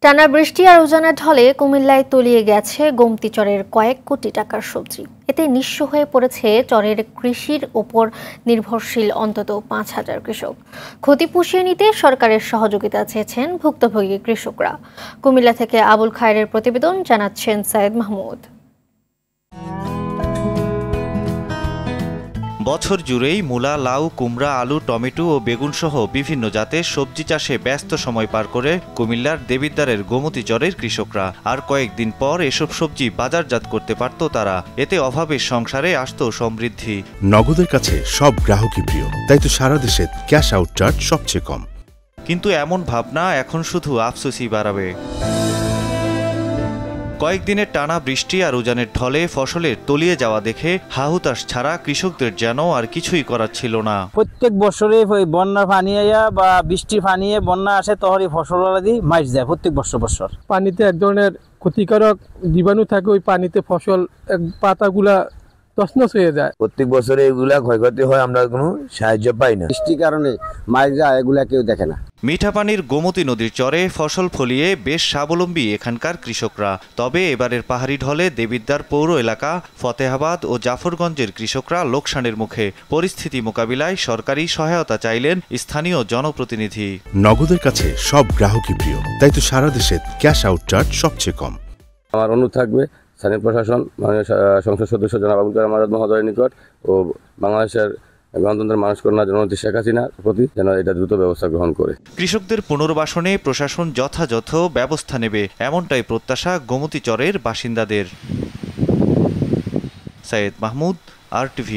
টানা বৃষ্টি আর উজানের ঢলে কুমিল্লায় তলিয়ে গেছে গোমতী চরের কয়েক কোটি টাকার সবজি। এতে নিঃস্ব হয়ে পড়েছে চরের কৃষির ওপর নির্ভরশীল অন্তত ৫,০০০ কৃষক। ক্ষতি পুষিয়ে নিতে সরকারের সহযোগিতা চেয়েছেন ভুক্তভোগী কৃষকরা। কুমিল্লা থেকে আবুল খায়েরের প্রতিবেদন, জানাচ্ছেন সায়েদ মাহমুদ। বছর জুড়েই মূলা, লাউ, কুমড়া, আলু, টমেটো ও বেগুন সহ বিভিন্ন জাতের সবজি চাষে ব্যস্ত সময় পার করে কুমিল্লার দেবিদ্বারের গোমতী চরের কৃষকরা। আর কয়েকদিন পর এসব সবজি বাজারজাত করতে পারত তারা। এতে অভাবের সংসারে আসত সমৃদ্ধি। নগদের কাছে সব গ্রাহকই প্রিয়, তাই তো সারা দেশে ক্যাশ আউট চার্জ সবচেয়ে কম। কিন্তু এমন ভাবনা এখন শুধু আফসোসই বাড়াবে। কয়েকদিনের টানা বৃষ্টি আর উজানের ঢলে ফসলের তলিয়ে যাওয়া দেখে হাহুতাশ ছাড়া কৃষকদের যেন আর কিছুই করার ছিল না। প্রত্যেক বছরে বন্যা পানি আইয়া বা বৃষ্টি পানিয়ে বন্যা আসে, তখনই ফসল মাইজ যায় প্রত্যেক বছর। পানিতে এক ধরনের ক্ষতিকারক জীবাণু থাকে, ওই পানিতে ফসল পাতাগুলা তছনছ হয়ে যায়। প্রত্যেক বছরে এগুলা ক্ষয়ক্ষতি হয়, আমরা কোনো সাহায্য পাই না। বৃষ্টির কারণে মাইজ যায়, এগুলা কেউ দেখে না। মিঠা পানির গোমতী নদীর চরে ফসল ফলিয়ে বেশ স্বাবলম্বী এখানকার কৃষকরা। তবে এবারের পাহাড়ি ঢলে দেবিদ্বার পৌর এলাকা, ফতেহাবাদ ও জাফরগঞ্জের কৃষকরা লোকসানের মুখে। পরিস্থিতি মোকাবিলায় সরকারি সহায়তা চাইলেন স্থানীয় জনপ্রতিনিধি। নগদের কাছে সব গ্রাহকই প্রিয়, তাই তো সারা দেশে ক্যাশ আউট চার্জ সবচেয়ে কম। আমার অনুরোধ থাকবে স্থানীয় প্রশাসন, মাননীয় সংসদ সদস্য জনাব আবুল কালাম আজাদ মহোদয়ের নিকট ও বাংলাদেশের গণতন্ত্রের মানুষকন্যা জননেত্রী শেখ হাসিনার প্রতি যেন এটা দ্রুত ব্যবস্থা গ্রহণ করে। কৃষকদের পুনর্বাসনে প্রশাসন যথাযথ ব্যবস্থা নেবে, এমনটাই প্রত্যাশা গোমতী চরের বাসিন্দাদের। সায়েদ মাহমুদ, RTV।